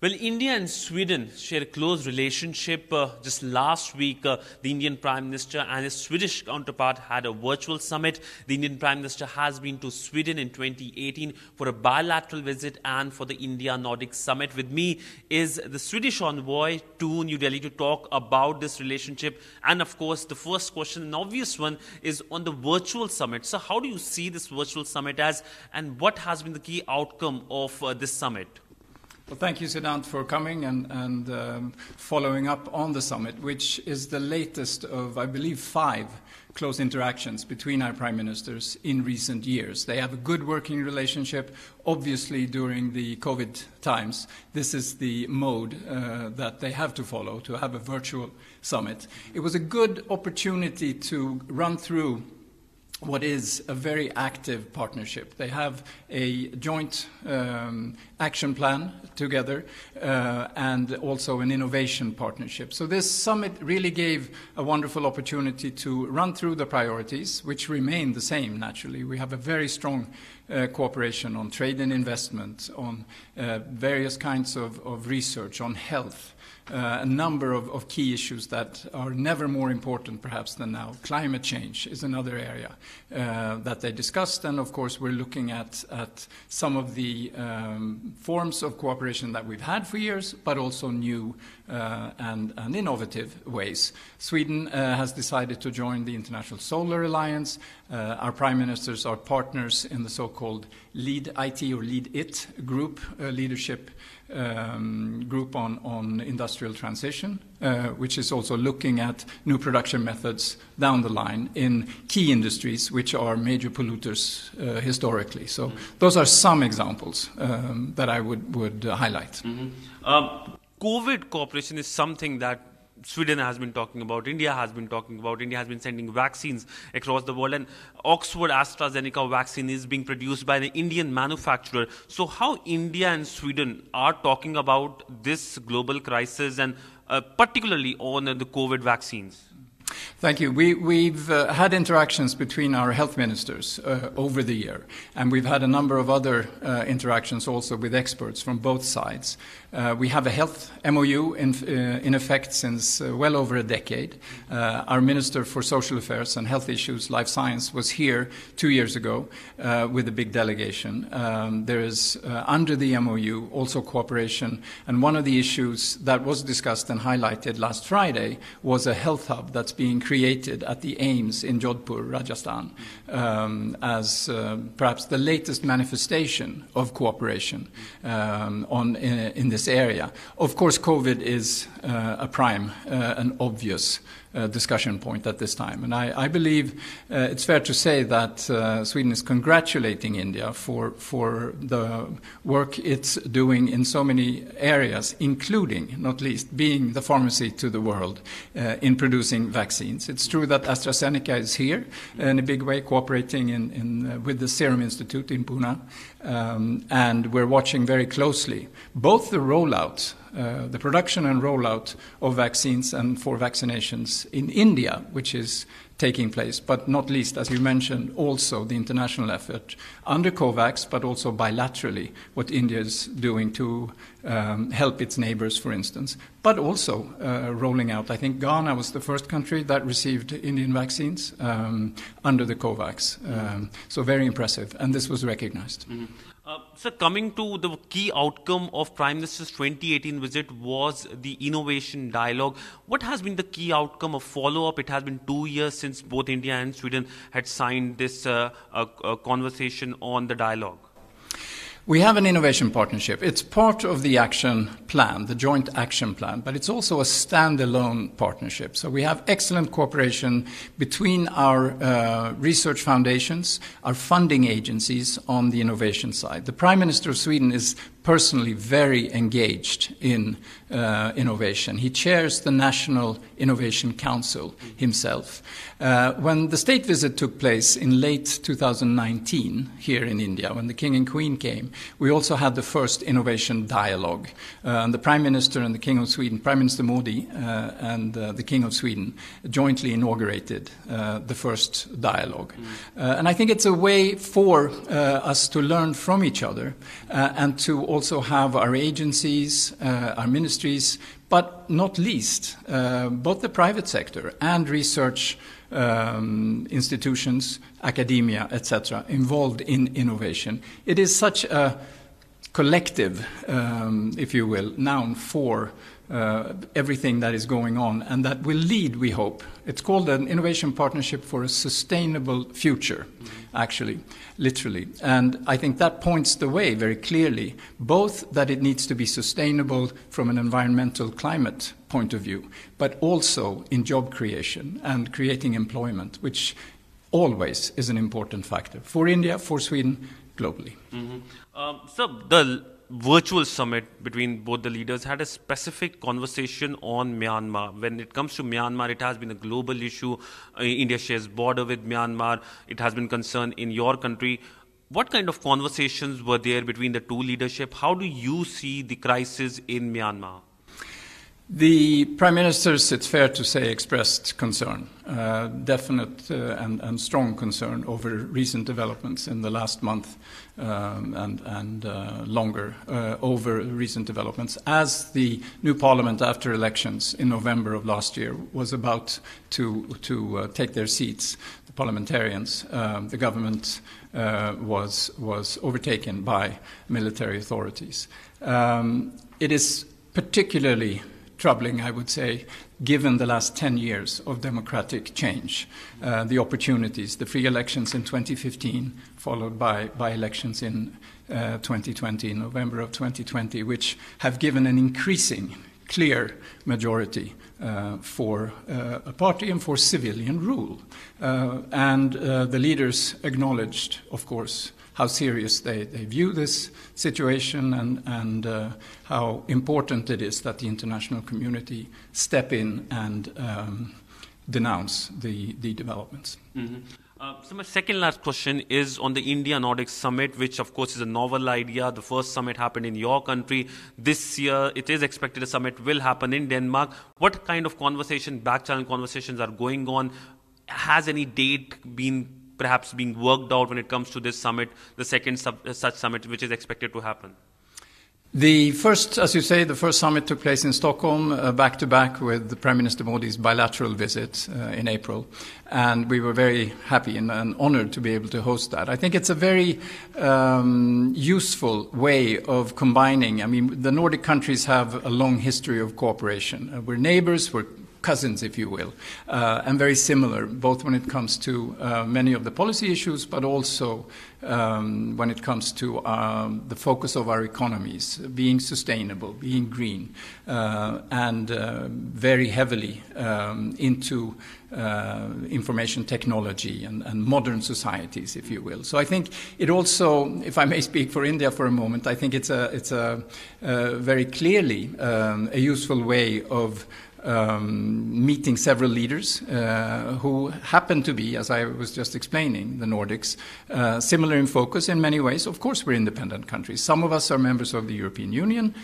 Well, India and Sweden share a close relationship. Just last week, the Indian Prime Minister and his Swedish counterpart had a virtual summit. The Indian Prime Minister has been to Sweden in 2018 for a bilateral visit and for the India-Nordic Summit. With me is the Swedish envoy to New Delhi to talk about this relationship. And of course, the first question, an obvious one, is on the virtual summit. So how do you see this virtual summit as, and what has been the key outcome of this summit? Well, thank you, Sidhant, for coming and following up on the summit, which is the latest of, I believe, 5 close interactions between our prime ministers in recent years. They have a good working relationship. Obviously, during the COVID times, this is the mode that they have to follow, to have a virtual summit. It was a good opportunity to run through what is a very active partnership. They have a joint action plan together and also an innovation partnership. So this summit really gave a wonderful opportunity to run through the priorities, which remain the same, naturally. We have a very strong cooperation on trade and investment, on various kinds of research, on health, a number of key issues that are never more important perhaps than now. Climate change is another area that they discussed, and of course we're looking at some of the forms of cooperation that we've had for years, but also new and innovative ways. Sweden has decided to join the International Solar Alliance. Our prime ministers are partners in the so-called LEAD IT or LEAD IT group, leadership group on industrial transition, which is also looking at new production methods down the line in key industries which are major polluters historically. So those are some examples that I would highlight. COVID cooperation is something that Sweden has been talking about, India has been talking about. India has been sending vaccines across the world, and Oxford AstraZeneca vaccine is being produced by the Indian manufacturer. So how India and Sweden are talking about this global crisis and particularly on the COVID vaccines? Thank you. We've had interactions between our health ministers over the year, and we've had a number of other interactions also with experts from both sides. We have a health MOU in effect since well over a decade. Our Minister for Social Affairs and Health Issues, Life Science, was here 2 years ago with a big delegation. There is, under the MOU, also cooperation, and one of the issues that was discussed and highlighted last Friday was a health hub that's being created at the AIIMS in Jodhpur, Rajasthan, as perhaps the latest manifestation of cooperation in this area. Of course, COVID is a prime, an obvious discussion point at this time. And I believe it's fair to say that Sweden is congratulating India for the work it's doing in so many areas, including, not least, being the pharmacy to the world in producing vaccines. It's true that AstraZeneca is here in a big way, cooperating with the Serum Institute in Pune, and we're watching very closely both the rollout, the production and rollout of vaccines and for vaccinations in India, which is taking place, but not least, as you mentioned, also the international effort under COVAX, but also bilaterally, what India is doing to help its neighbours, for instance, but also rolling out. I think Ghana was the first country that received Indian vaccines under the COVAX. So very impressive, and this was recognized. So coming to the key outcome of Prime Minister's 2018 visit was the innovation dialogue. What has been the key outcome of follow-up? It has been 2 years since both India and Sweden had signed this conversation on the dialogue. We have an innovation partnership. It's part of the action plan, the joint action plan, but it's also a standalone partnership. So we have excellent cooperation between our research foundations, our funding agencies on the innovation side. The Prime Minister of Sweden is personally very engaged in innovation. He chairs the National Innovation Council himself. When the state visit took place in late 2019 here in India, when the King and Queen came, we also had the first innovation dialogue. The Prime Minister and the King of Sweden, Prime Minister Modi and the King of Sweden jointly inaugurated the first dialogue. And I think it's a way for us to learn from each other and to also have our agencies, our ministries, but not least, both the private sector and research institutions, academia, etc., involved in innovation. It is such a collective, if you will, noun for everything that is going on, and that will lead, we hope. It's called an Innovation Partnership for a Sustainable Future, actually, literally. And I think that points the way very clearly, both that it needs to be sustainable from an environmental climate point of view, but also in job creation and creating employment, which always is an important factor for India, for Sweden, globally. So the virtual summit between both the leaders had a specific conversation on Myanmar. When it comes to Myanmar, it has been a global issue. India shares border with Myanmar. It has been concerned in your country. What kind of conversations were there between the two leadership? How do you see the crisis in Myanmar? The Prime Ministers, it's fair to say, expressed concern, definite and strong concern over recent developments in the last month and longer over recent developments. As the new parliament after elections in November of last year was about to take their seats, the parliamentarians, the government was overtaken by military authorities. It is particularly troubling, I would say, given the last 10 years of democratic change, the opportunities, the free elections in 2015, followed by elections in 2020, in November of 2020, which have given an increasing clear majority for a party and for civilian rule. And the leaders acknowledged, of course, how serious they view this situation and how important it is that the international community step in and denounce the developments. So my second last question is on the IndiaNordic Summit, which of course is a novel idea. The first summit happened in your country. This year it is expected a summit will happen in Denmark. What kind of conversation, back-channel conversations are going on? Has any date been perhaps being worked out when it comes to this summit, the second such summit, which is expected to happen? The first, as you say, the first summit took place in Stockholm, back-to-back with the Prime Minister Modi's bilateral visit in April. And we were very happy and honored to be able to host that. I think it's a very useful way of combining. I mean, the Nordic countries have a long history of cooperation. We're neighbours, we're cousins, if you will, and very similar, both when it comes to many of the policy issues, but also when it comes to the focus of our economies, being sustainable, being green, and very heavily into information technology and modern societies, if you will. So I think it also, if I may speak for India for a moment, I think it's a very clearly a useful way of meeting several leaders who happen to be, as I was just explaining, the Nordics, similar in focus in many ways. Of course, we're independent countries. Some of us are members of the European Union,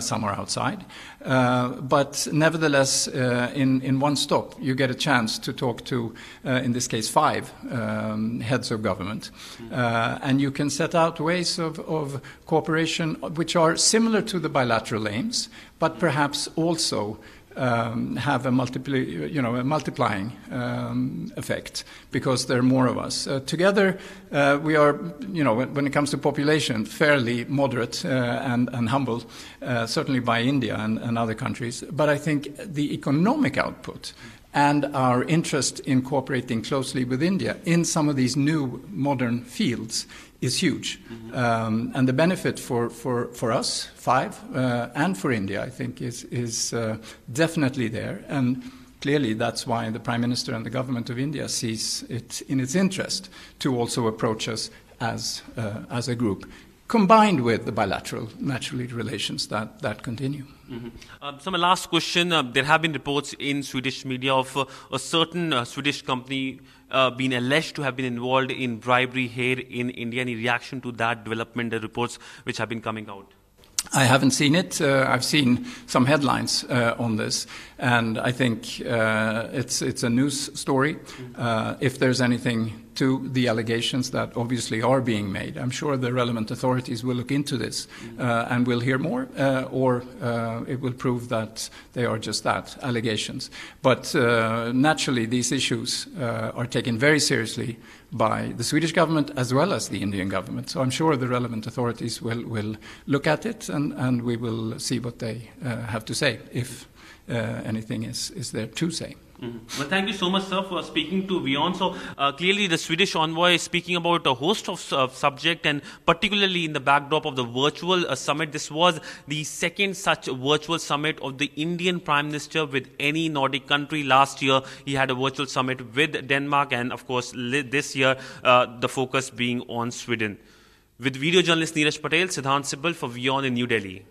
some are outside. But nevertheless, in one stop, you get a chance to talk to, in this case, 5 heads of government. And you can set out ways of cooperation which are similar to the bilateral aims, but perhaps also have a multiplying effect because there are more of us. Together, we are, when it comes to population, fairly moderate and humble, certainly by India and other countries. But I think the economic output and our interest in cooperating closely with India in some of these new modern fields is huge. And the benefit for us, 5, and for India, I think, is definitely there. And clearly that's why the Prime Minister and the government of India sees it in its interest to also approach us as a group, combined with the bilateral, naturally, relations that continue. So my last question, there have been reports in Swedish media of a certain Swedish company being alleged to have been involved in bribery here in India. Any reaction to that development, the reports which have been coming out? I haven't seen it. I've seen some headlines on this. And I think it's a news story. If there's anything to the allegations that obviously are being made, I'm sure the relevant authorities will look into this and will hear more, or it will prove that they are just that, allegations. But naturally, these issues are taken very seriously by the Swedish government as well as the Indian government. So I'm sure the relevant authorities will look at it, and we will see what they have to say, if anything is there to say. Well, thank you so much, sir, for speaking to WION. So clearly the Swedish envoy is speaking about a host of subjects, and particularly in the backdrop of the virtual summit. This was the second such virtual summit of the Indian Prime Minister with any Nordic country. Last year he had a virtual summit with Denmark, and of course this year the focus being on Sweden. With video journalist Neeraj Patel, Sidhant Sibal for WION in New Delhi.